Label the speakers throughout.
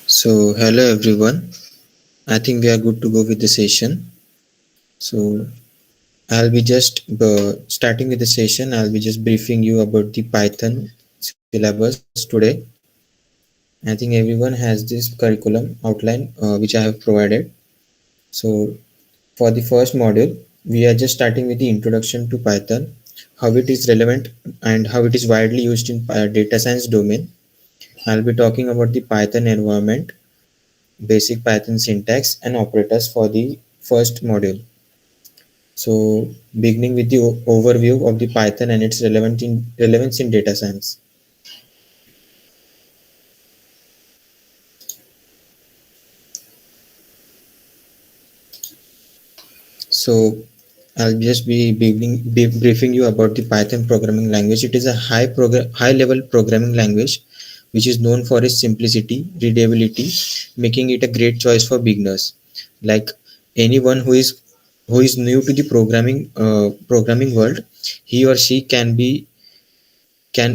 Speaker 1: So, hello everyone. I think we are good to go with the session. So, I'll be just starting with the session. I'll be just briefing you about the Python syllabus today. I think everyone has this curriculum outline which I have provided. So, for the first module, we are just starting with the introduction to Python, how it is relevant and how it is widely used in data science domain. I'll be talking about the Python environment, basic Python syntax and operators for the first module. So beginning with the overview of the Python and its relevance in data science. So I'll just be briefing you about the Python programming language. It is a high level programming language which is known for its simplicity, readability, making it a great choice for beginners. Like anyone who is new to the programming world, he or she can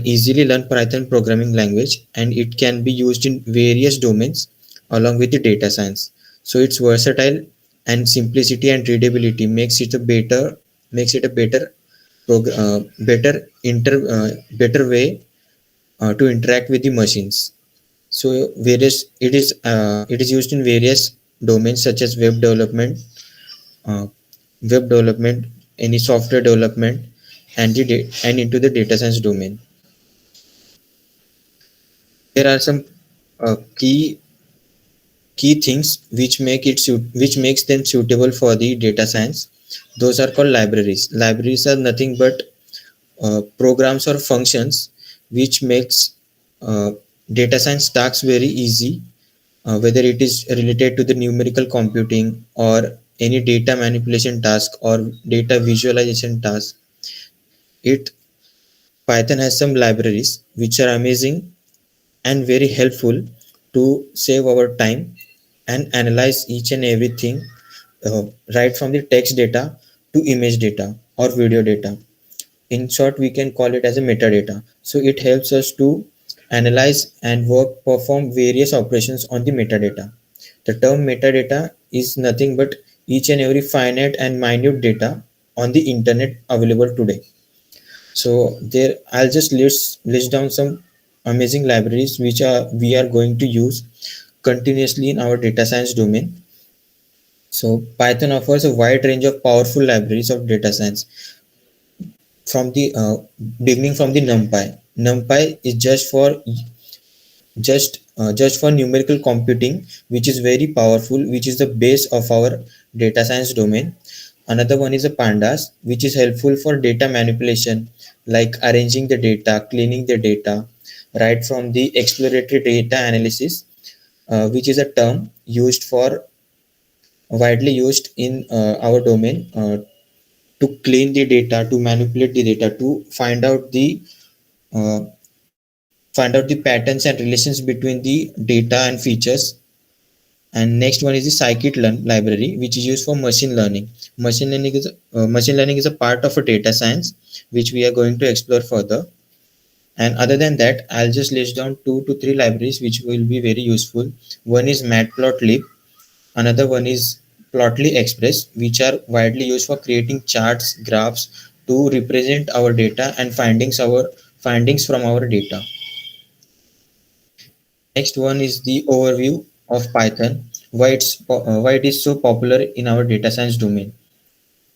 Speaker 1: easily learn Python programming language, and it can be used in various domains along with the data science. So its versatile and simplicity and readability makes it a better way to interact with the machines. So it is used in various domains such as uh, web development, any software development, and into the data science domain. There are some uh, key key things which makes them suitable for the data science. Those are called libraries. Libraries are nothing but programs or functions which makes uh, data science tasks very easy, whether it is related to the numerical computing or any data manipulation task or data visualization task. It Python has some libraries which are amazing and very helpful to save our time and analyze each and everything, right from the text data to image data or video data. In short, we can call it as a metadata. So it helps us to analyze and perform various operations on the metadata. The term metadata is nothing but each and every finite and minute data on the internet available today. So there, I'll just list down some amazing libraries which are we are going to use continuously in our data science domain. So Python offers a wide range of powerful libraries of data science from the beginning from the NumPy. NumPy is just for numerical computing, which is very powerful, which is the base of our data science domain. Another one is a pandas, which is helpful for data manipulation, like arranging the data, cleaning the data, right from the exploratory data analysis, which is a term used for widely used in our domain, to clean the data, to manipulate the data, to uh, find out the patterns and relations between the data and features. And next one is the scikit-learn library, which is used for machine learning. Machine learning is a part of a data science, which we are going to explore further. And other than that, I'll just list down 2 to 3 libraries which will be very useful. One is matplotlib, another one is plotly express, which are widely used for creating charts, graphs to represent our data and findings from our data. Next one is the overview of Python, why it is so popular in our data science domain.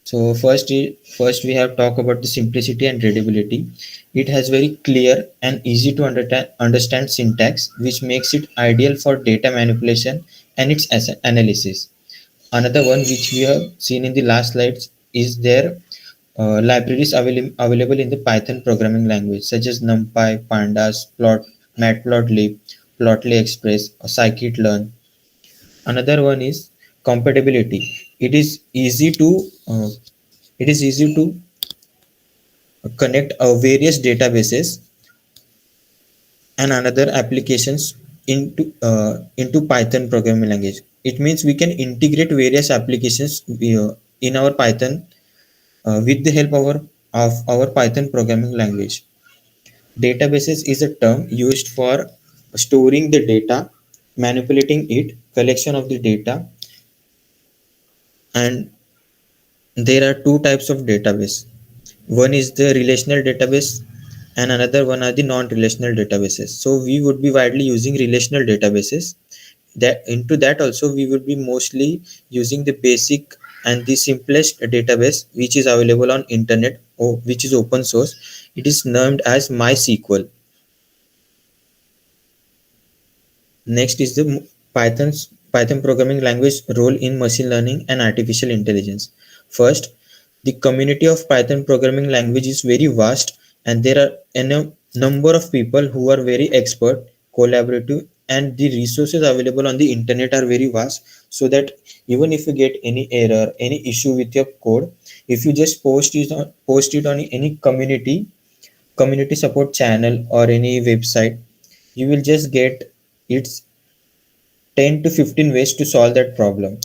Speaker 1: So first we have talked about the simplicity and readability. It has very clear and easy to understand syntax, which makes it ideal for data manipulation and its analysis. Another one which we have seen in the last slides is their libraries available in the Python programming language, such as NumPy, Pandas, Matplotlib, Plotly Express, or scikit-learn. Another one is compatibility. It is easy to uh, it is easy to connect various databases and another applications into Python programming language. It means we can integrate various applications in our Python with the help of our Python programming language. Databases is a term used for storing the data, manipulating it, collection of the data, and there are two types of database. One is the relational database and another one are the non-relational databases. So we would be widely using relational databases. That into that also we would be mostly using the basic and the simplest database which is available on internet or which is open source. It is named as MySQL. Next is the Python programming language role in machine learning and artificial intelligence. First, the community of Python programming language is very vast, and there are a number of people who are very expert, collaborative, and the resources available on the internet are very vast, so that even if you get any error, any issue with your code, if you just post it on any community support channel or any website, you will just get its 10 to 15 ways to solve that problem.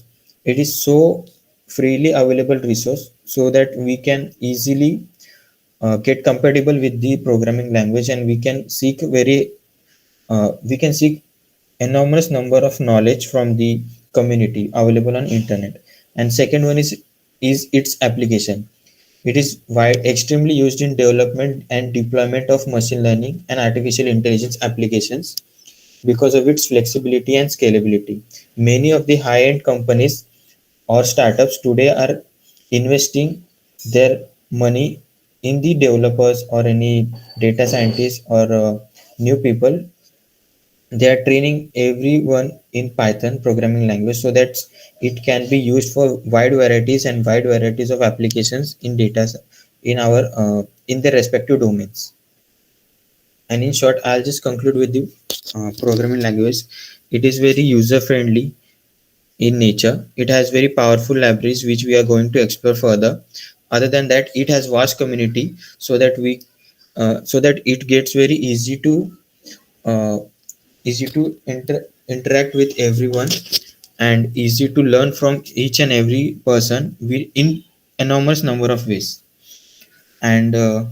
Speaker 1: It is so freely available resource, so that we can easily get compatible with the programming language, and we can seek enormous number of knowledge from the community available on internet. And second one is its application. It is extremely used in development and deployment of machine learning and artificial intelligence applications because of its flexibility and scalability. Many of the high-end companies or startups today are investing their money in the developers or any data scientists or new people. They are training everyone in Python programming language, so that it can be used for wide varieties of applications in data in our in their respective domains. And in short, I'll just conclude with the programming language. It is very user friendly in nature. It has very powerful libraries which we are going to explore further. Other than that, it has vast community, so that it gets very uh, easy to interact with everyone, and easy to learn from each and every person in enormous number of ways. And uh,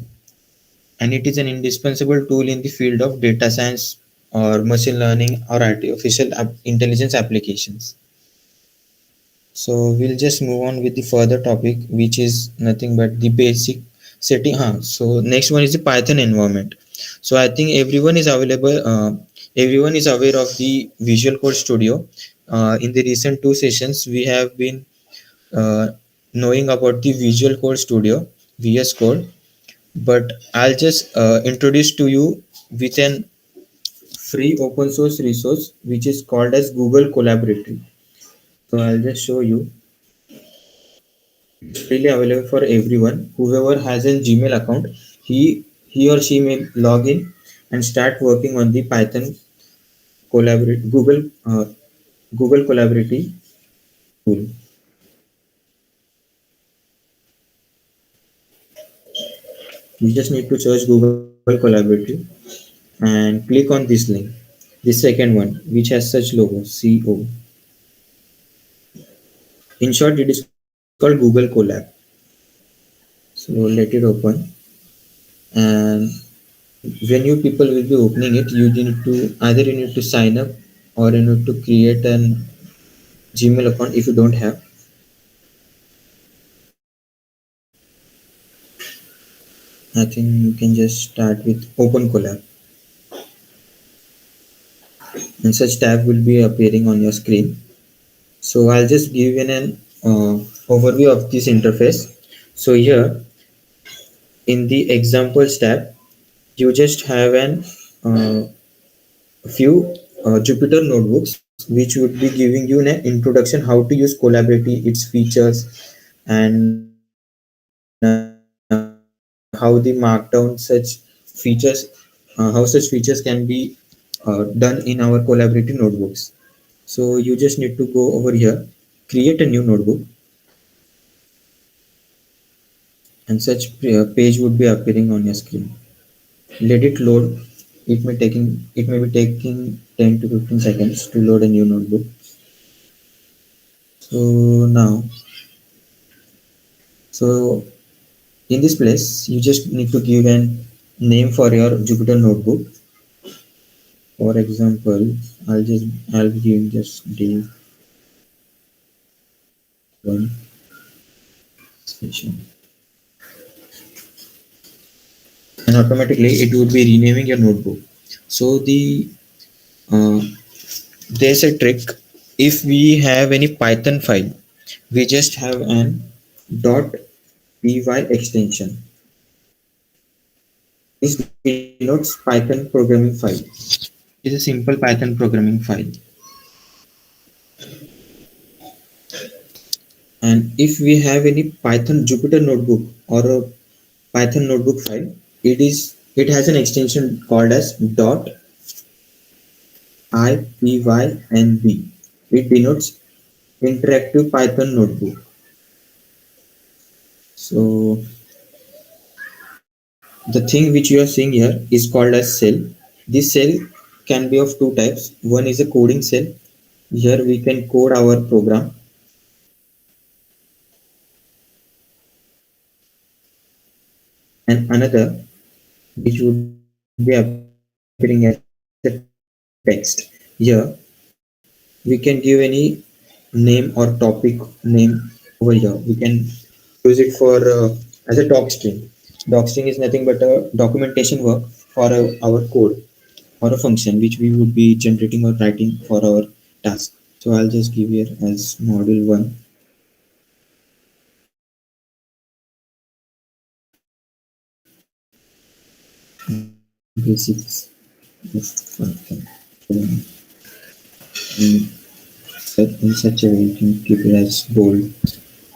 Speaker 1: and it is an indispensable tool in the field of data science or machine learning or artificial intelligence applications. So we'll just move on with the further topic, which is nothing but the basic setting. So next one is the Python environment. So I think everyone is available. Everyone is aware of the Visual Code Studio. In the recent two sessions, we have been uh, knowing about the Visual Code Studio, VS Code. But I'll just introduce to you with an free open source resource which is called as Google Collaboratory. So I'll just show you. It's freely available for everyone. Whoever has a Gmail account, he or she may log in and start working on the Python collaborate Google Collaboratory tool. You just need to search Google Collaboratory and click on this link. The second one, which has such logo, CO. In short, it is called Google Colab. So let it open, and when you people will be opening it, you need to sign up, or you need to create an Gmail account if you don't have. I think you can just start with Open Collab, and such tab will be appearing on your screen. So I'll just give you an overview of this interface. So here in the examples tab, you just have an few Jupyter notebooks which would be giving you an introduction how to use Collabority, its features, and how the markdown how such features can be done in our Collabority notebooks. So you just need to go over here, create a new notebook, and such page would be appearing on your screen. Let it load. It may be taking 10 to 15 seconds to load a new notebook. So now, so in this place, you just need to give an name for your Jupyter notebook. For example, I'll give just day one session, and automatically it would be renaming your notebook. So uh, there's a trick. If we have any Python file, we just have an .py extension. This denotes Python programming file. It's a simple Python programming file. And if we have any Python Jupyter notebook or a Python notebook file, it has an extension called as IPYNB. It denotes interactive Python notebook. So the thing which you are seeing here is called as cell. This cell can be of two types. One is a coding cell. Here we can code our program, and another which would be appearing as a text. Here we can give any name or topic name over here. We can use it for as a doc string. Doc string is nothing but a documentation work for our code or a function which we would be generating or writing for our task. So I'll just give here as module 1 basics of Python. In in such a way you can keep it as bold.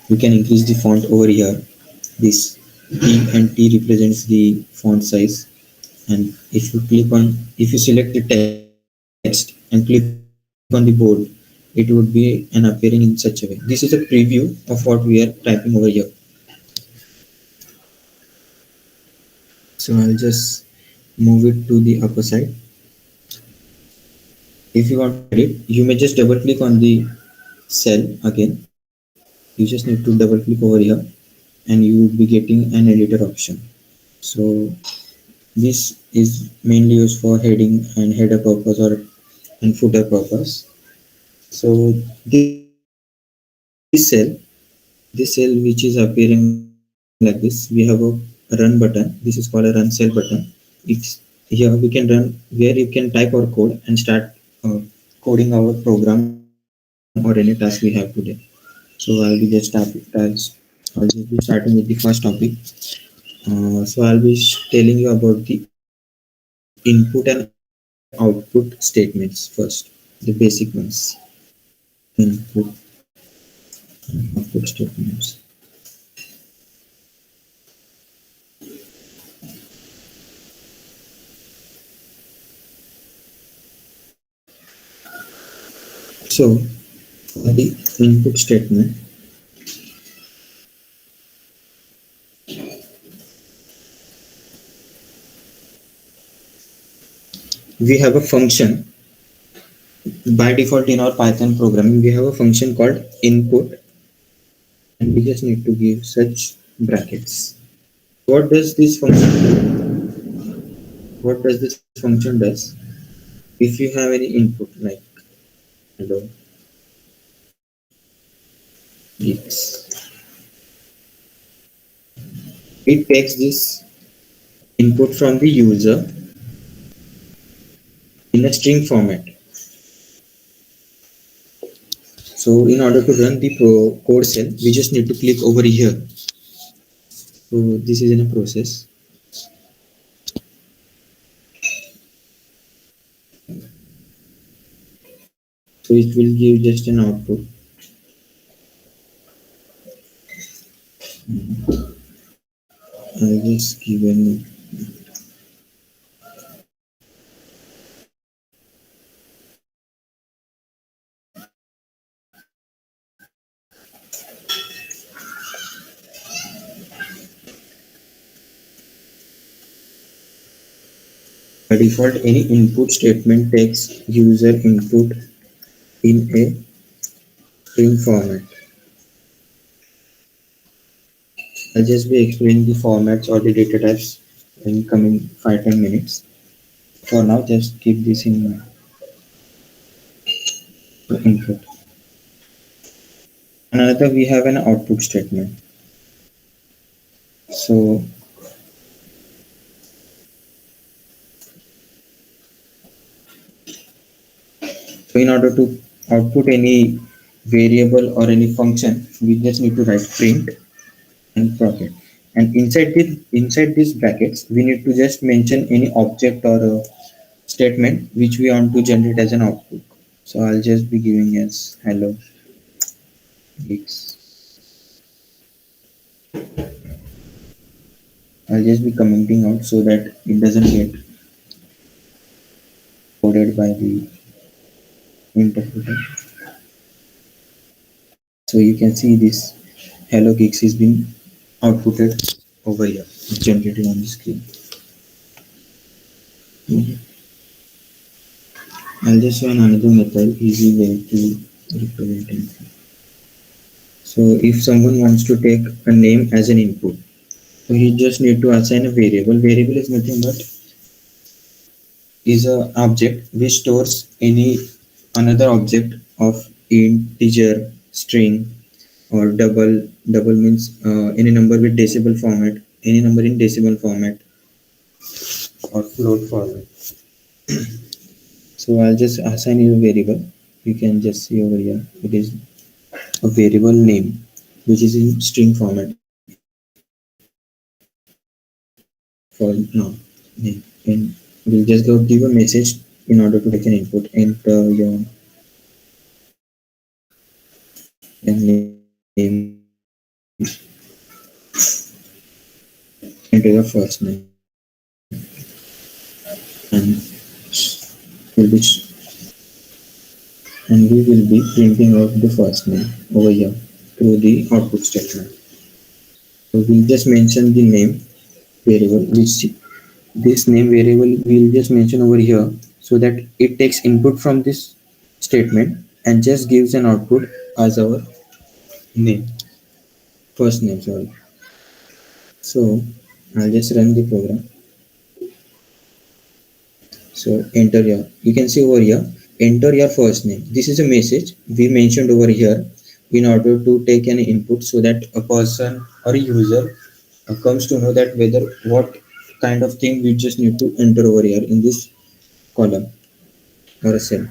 Speaker 1: We can increase the font over here. This P and T represents the font size, and if you select the text and click on the board, it would be an appearing in such a way. This is a preview of what we are typing over here. So I'll just move it to the upper side. If you want to edit, you may just double click on the cell again. You just need to double click over here, and you will be getting an editor option. So this is mainly used for heading and header purpose or and footer purpose. So this cell which is appearing like this, we have a run button. This is called a run cell button. It's here we can run where you can type our code and start coding our program or any task we have today. So I'll be just be starting with the first topic. So I'll be telling you about the input and output statements first, the basic ones. Input and output statements. So for the input statement, we have a function. By default in our Python programming, we have a function called input, and we just need to give such brackets. What does this function do? What does this function does? If you have any input like hello x, it takes this input from the user in a string format. So in order to run the code cell, we just need to click over here. So this is in a process. So it will give just an output. I'll just give an by default any input statement takes user input in a string format. I'll just be explaining the formats or the data types in coming 5-10 minutes. For now, just keep this in mind. Input. Another, we have an output statement. So in order to output any variable or any function, we just need to write print and bracket. And inside these brackets, we need to just mention any object or a statement which we want to generate as an output. So I'll just be giving as hello x. I'll just be commenting out so that it doesn't get coded by the interpreter. So you can see this hello gigs is being outputted over here, generated on the screen. I'll just show another method, easy way to represent anything. So if someone wants to take a name as an input, so he just need to assign a variable. Variable is nothing but is a object which stores any another object of integer, string, or double means any number with decimal format, any number in decimal format or float format. So I'll just assign you a variable. You can just see over here it is a variable name which is in string format for now name. And we'll just go give a message in order to take an input. Enter your name, enter your first name, and will be and we will be printing out the first name over here through the output statement. So we'll just mention the name variable, which this name variable we'll just mention over here so that it takes input from this statement and just gives an output as our name, first name, sorry. So I'll just run the program. So enter your, you can see over here, enter your first name. This is a message we mentioned over here in order to take an input so that a person or a user comes to know that whether what kind of thing we just need to enter over here in this column or a cell.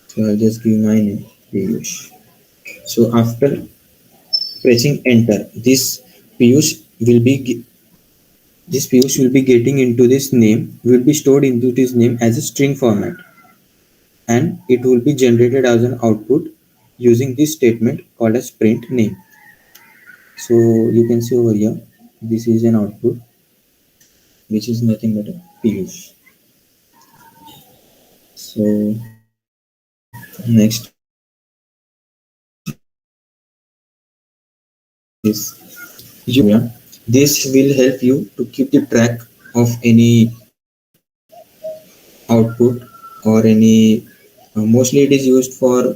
Speaker 1: So I'll just give my name, Piyush. So after pressing enter, Piyush will be this Piyush will be getting into this name, will be stored into this name as a string format, and it will be generated as an output using this statement called as print name. So you can see over here, this is an output which is nothing but a Piyush. So next is you. This will help you to keep the track of any output or any. Mostly it is used for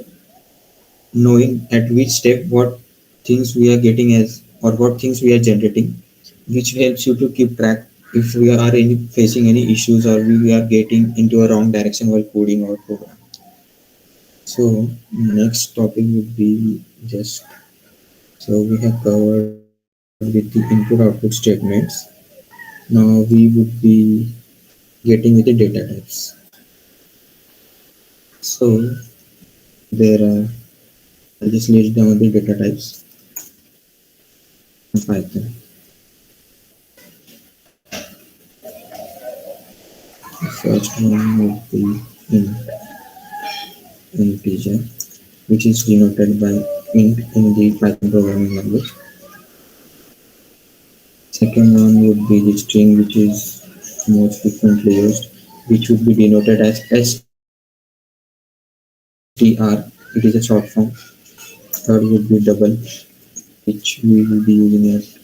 Speaker 1: knowing at which step what things we are getting as or what things we are generating, which helps you to keep track if we are facing any issues or we are getting into a wrong direction while coding our program. So next topic would be just, so we have covered with the input output statements. Now we would be getting with the data types. So there are, I'll just list down the data types in Python. The first one would be int, integer, which is denoted by int in the Python programming language. Second one would be the string, which is most frequently used, which would be denoted as str. It is a short form. Third would be double, which we will be using as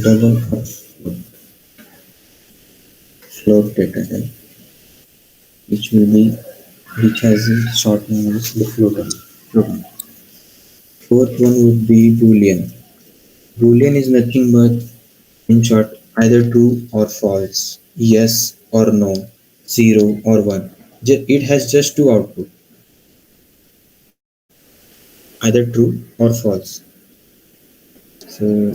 Speaker 1: double or float data type, which will be which has a short name as the floater. Floater. Fourth one would be boolean. Boolean is nothing but, in short, either true or false, yes or no, 0 or 1. It has just two outputs, either true or false. So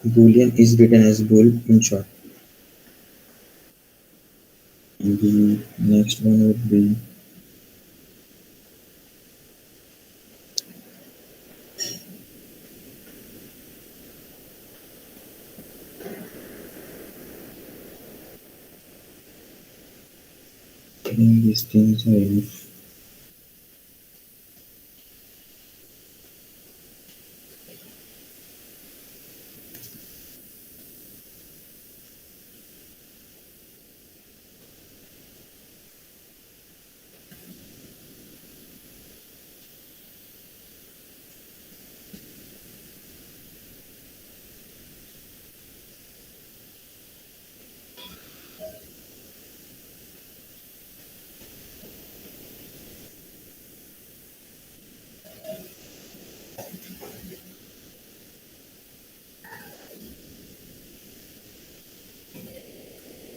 Speaker 1: boolean is written as bool in short. And the next one would be these things are enough.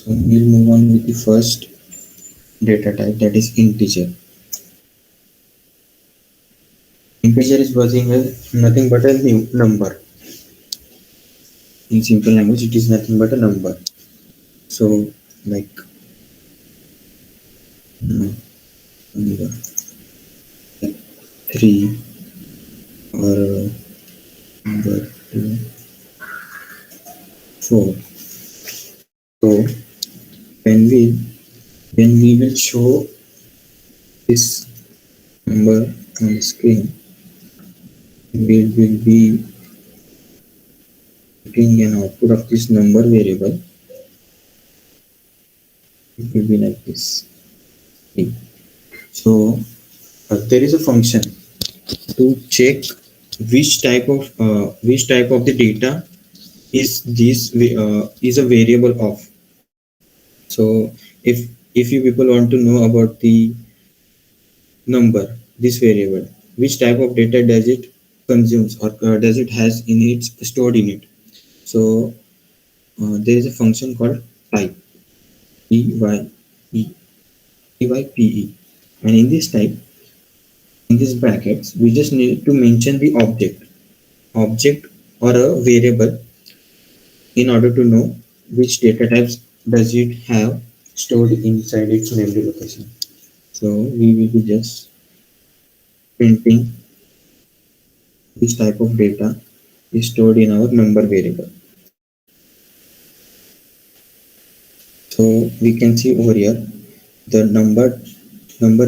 Speaker 1: So we'll move on with the first data type, that is integer. Integer is nothing but a new number. In simple language, it is nothing but a number. So like number like 3 or number 2, 4. So when we will show this number on the screen, we will be getting an output of this number variable. It will be like this. So there is a function to check which type of the data is this is a variable of. So if you people want to know about the number, this variable, which type of data does it consumes or does it has in it stored in it. So there is a function called type, T-Y-E, T-Y-P-E, and in this type, in these brackets, we just need to mention the object or a variable in order to know which data types does it have stored inside its memory location. So we will be just printing which type of data is stored in our number variable. So we can see over here the number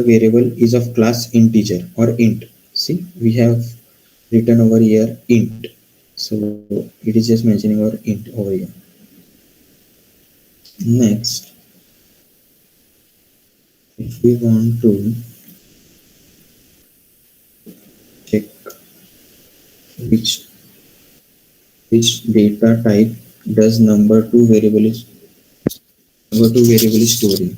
Speaker 1: variable is of class integer or int. See, we have written over here int. So it is just mentioning our int over here. Next, if we want to check which data type does number two variable is storing.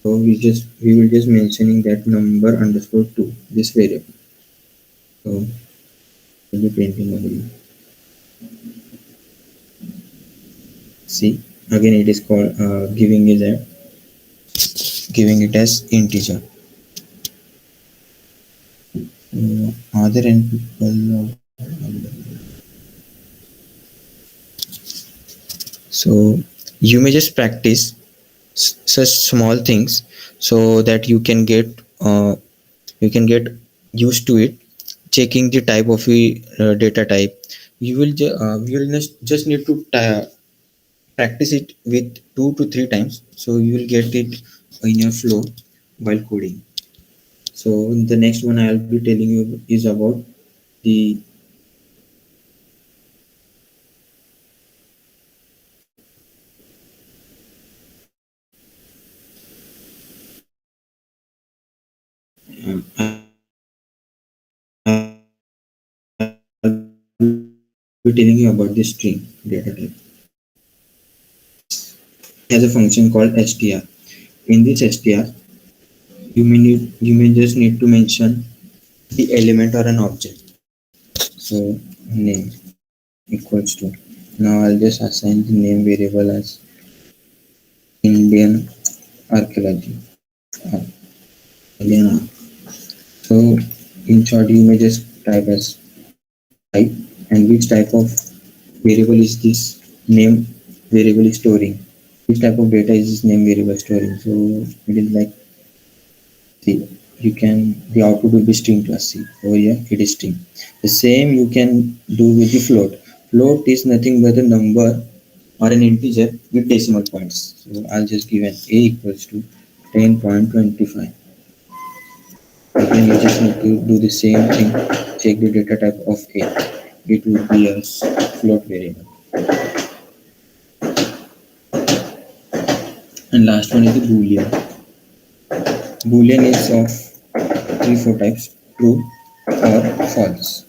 Speaker 1: So we will just mentioning that number underscore 2, this variable. So we'll be printing over here. See, again it is called giving it as integer. Are there any people? So you may just practice such small things so that you can get used to it. Checking the type of the data type, you will just need to practice it with 2 to 3 times, so you will get it in your flow while coding. So the next one I'll be telling you is about the I'll be telling you about the string data type. It has a function called str. In this str, you may just need to mention the element or an object. So name equals to, now I'll just assign the name variable as Indian Archaeology. uh, Indian. So in short, you may just type as type and which type of variable is this name variable is storing. Which type of data is this name variable storing? So it is like, see, you can, the output will be string plus C. Over here it is string. The same you can do with the float. Float is nothing but a number or an integer with decimal points. So I'll just give an a equals to 10.25. Again, you just need to do the same thing. Check the data type of A. It would be a float variable. And last one is the boolean. Boolean is of three four types: true or false.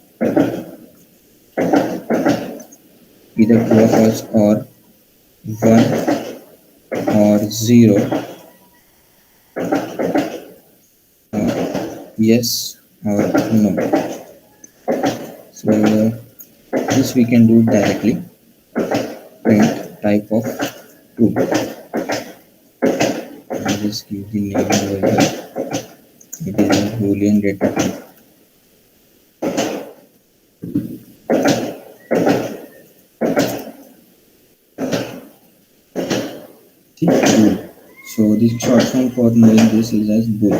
Speaker 1: Either true or false, or 1 or 0, yes or no. So this we can do directly. Print type of true. I'll just give the name over here. It is a boolean data type. See, bool. So the short form for knowing this is as bool.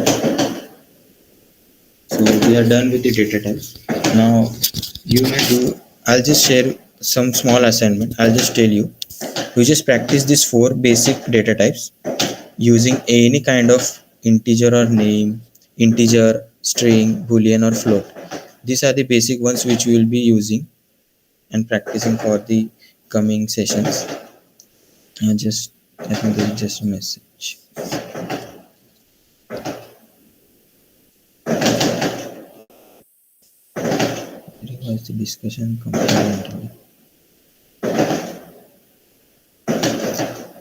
Speaker 1: So we are done with the data types. Now you may do. I'll just share some small assignment. I'll just tell you. You just practice these four basic data types using any kind of integer or name, integer, string, boolean or float. These are the basic ones which we will be using and practicing for the coming sessions. I think this is just a message. Revise the discussion completely.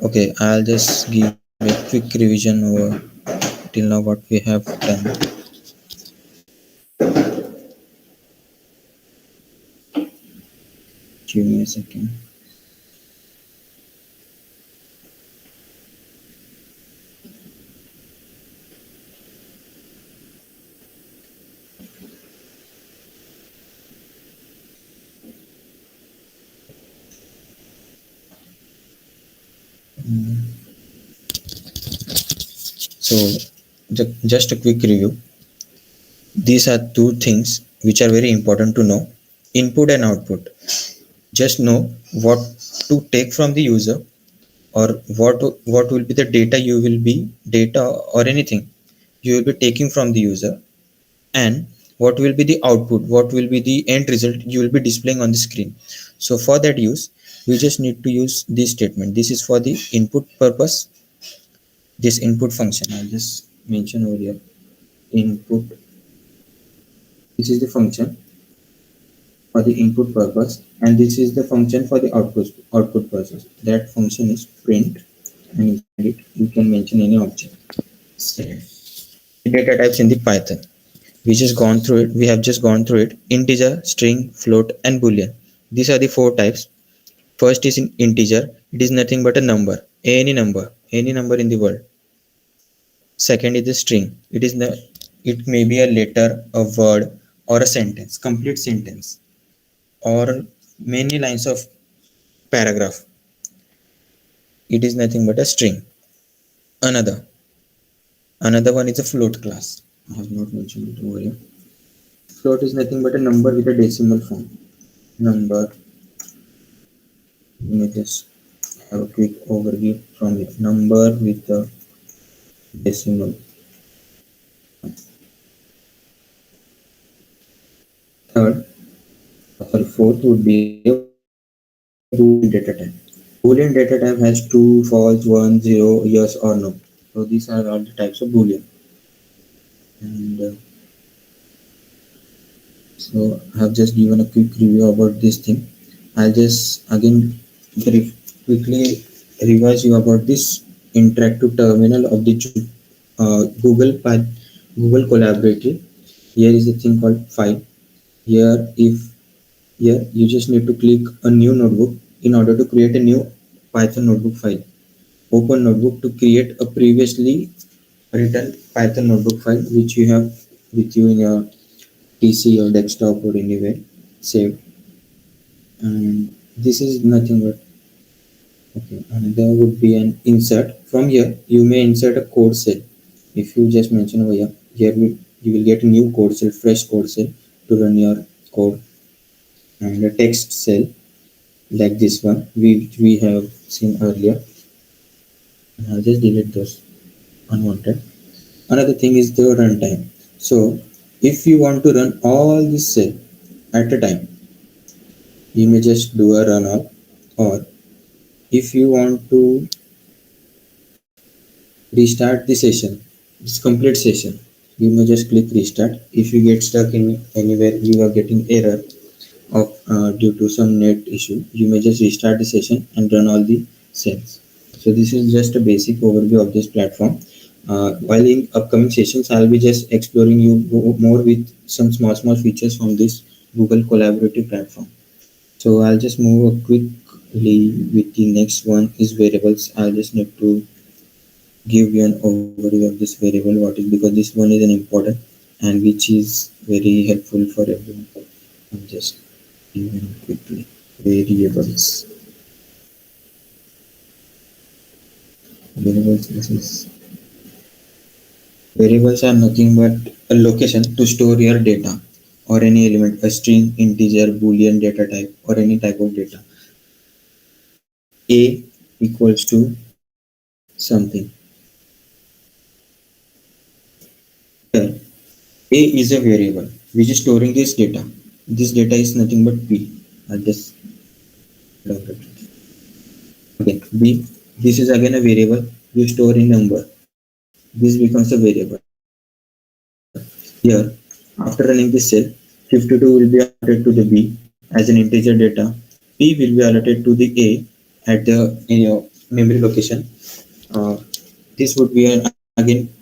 Speaker 1: Okay, I'll just give a quick revision over till now what we have done. Give me a second. So just a quick review. These are two things which are very important to know: input and output. Just know what to take from the user, or what will be the data or anything you will be taking from the user, and what will be the output, what will be the end result you will be displaying on the screen. So for that use, we just need to use this statement. This is for the input purpose. This input function, I'll just mention over here, input. This is the function for the input purpose, and this is the function for the output purpose. That function is print, and inside it you can mention any object. Second, data types in the Python. We have just gone through it: integer, string, float and boolean. These are the four types. First is in integer. It is nothing but a number, any number in the world. Second is the string. It may be a letter, a word or a sentence, complete sentence, or many lines of paragraph. It is nothing but a string. Another one is a float class. I have not mentioned it over here. Float is nothing but a number with a decimal form. Number. Let me just have a quick overview from it. Number with a decimal. Fourth would be a Boolean data type. Boolean data type has true, false, 1, 0, yes or no. So these are all the types of Boolean. And so I have just given a quick review about this thing. I'll just again very quickly revise you about this interactive terminal of the Google Collaborative. Here is a thing called file. Here you just need to click a new notebook in order to create a new Python notebook file. Open notebook to create a previously written Python notebook file which you have with you in your PC or desktop or anywhere saved. And this is nothing but okay. And there would be an insert. From here you may insert a code cell. If you just mention over here you will get a new code cell, fresh code cell to run your code, and a text cell like this one we have seen earlier. I'll just delete those. unwanted. Another thing is the runtime. So if you want to run all this cell at a time, you may just do a run all, or if you want to restart the session, this complete session, you may just click restart. If you get stuck in anywhere, you are getting error of due to some net issue, you may just restart the session and run all the cells. So this is just a basic overview of this platform. While in upcoming sessions, I'll be just exploring you more with some small features from this Google collaborative platform. So I'll just move quickly with the next one is variables. I'll just need to give you an overview of this variable, what is, because this one is an important and which is very helpful for everyone. I'll just even quickly variables. Variables, this is variables are nothing but a location to store your data or any element, a string, integer, boolean data type, or any type of data. A equals to something. Here, A is a variable which is storing this data. This data is nothing but P. I'll just okay. B. This is again a variable you store in number. This becomes a variable. Here, after running this cell, 52 will be allotted to the B as an integer data. P will be allotted to the A at the memory location. Uh, this would be again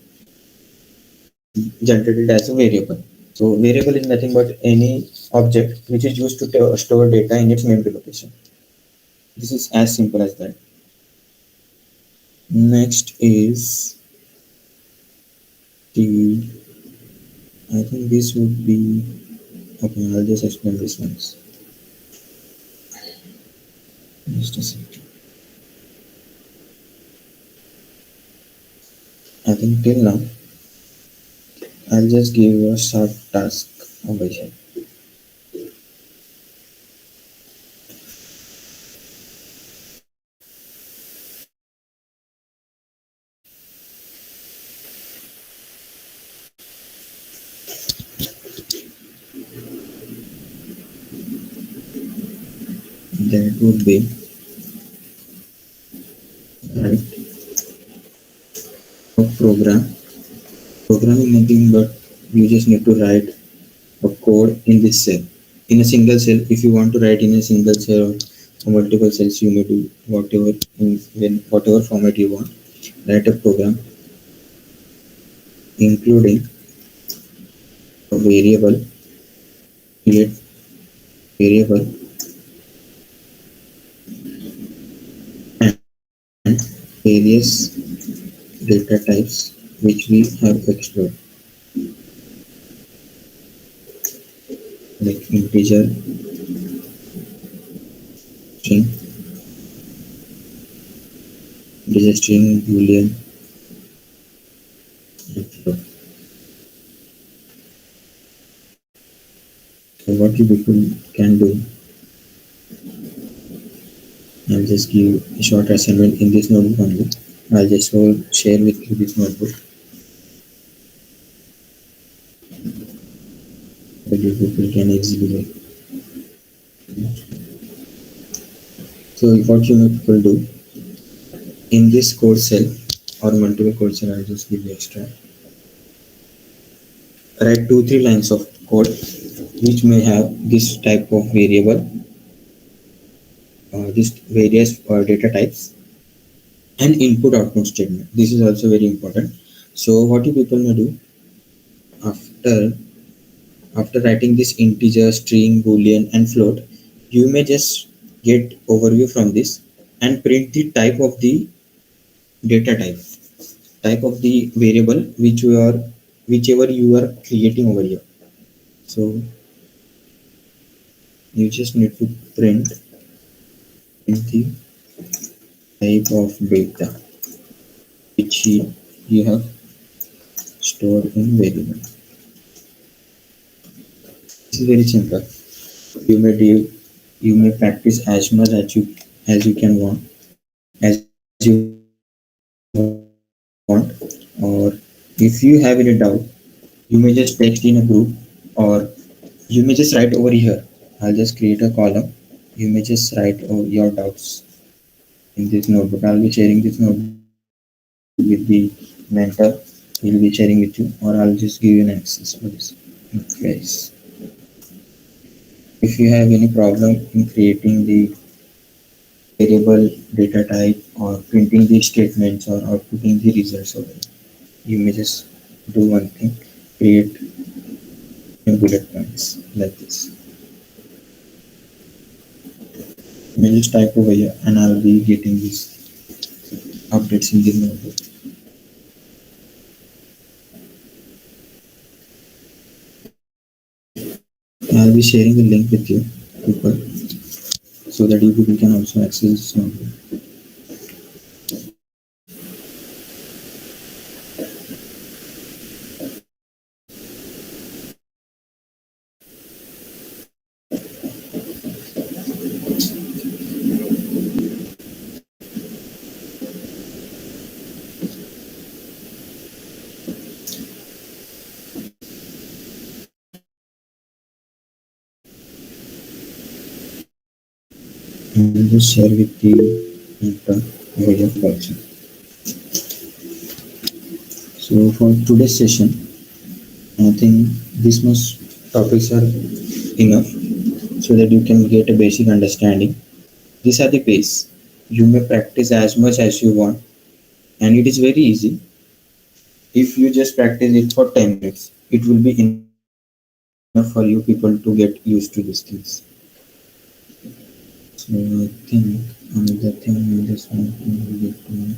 Speaker 1: generated as a variable. So variable is nothing but any object which is used to store data in its memory location. This is as simple as that. Next is the, I think this would be, okay, I'll just explain this once. Just a second. I think till now, I'll just give you a short task over here. That would be right a program. Programming nothing but you just need to write a code in this cell. In a single cell, if you want to write in a single cell or multiple cells, you may do whatever in whatever format you want. Write a program including a variable, create variable and various data types which we have explored, like integer, string, boolean, and float. So what you people can do, I'll just give a short assignment in this notebook only. I'll just share with you this notebook that you people can easily make. So what you people do in this code cell or multiple code cell, I'll just give you extra. Write 2-3 lines of code which may have this type of variable, this various data types and input output statement. This is also very important. So what you people may do after writing this integer, string, boolean and float, you may just get overview from this and print the type of the data type of the variable which you are whichever you are creating over here. So you just need to print the type of data which you have stored in variable. This is very simple. You may do, you may practice as much as you can want, as you want, or you may just or if you have any doubt, you may just text in a group, or you may just write over here. I'll just create a column. You may just write your doubts in this notebook. I'll be sharing this notebook with the mentor. He'll be sharing with you, or I'll just give you an access for this. Guys, if you have any problem in creating the variable data type or printing the statements or outputting the results over it, you may just do one thing: create in bullet points like this. You may just type over here, and I'll be getting these updates in the notebook. I'll be sharing the link with you, people, so that you people can also access this notebook. I'll just share with the mentor over your culture. So for today's session, I think these much topics are enough so that you can get a basic understanding. These are the base. You may practice as much as you want, and it is very easy. If you just practice it for 10 minutes, it will be enough for you people to get used to these things. So I think another thing I just want to get to know.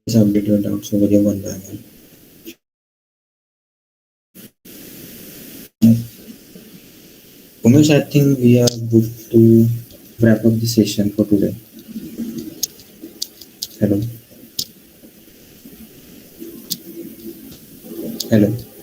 Speaker 1: Just update your doubts over here one by one. Umesh, I think we are good to wrap up the session for today. Hello. Hello.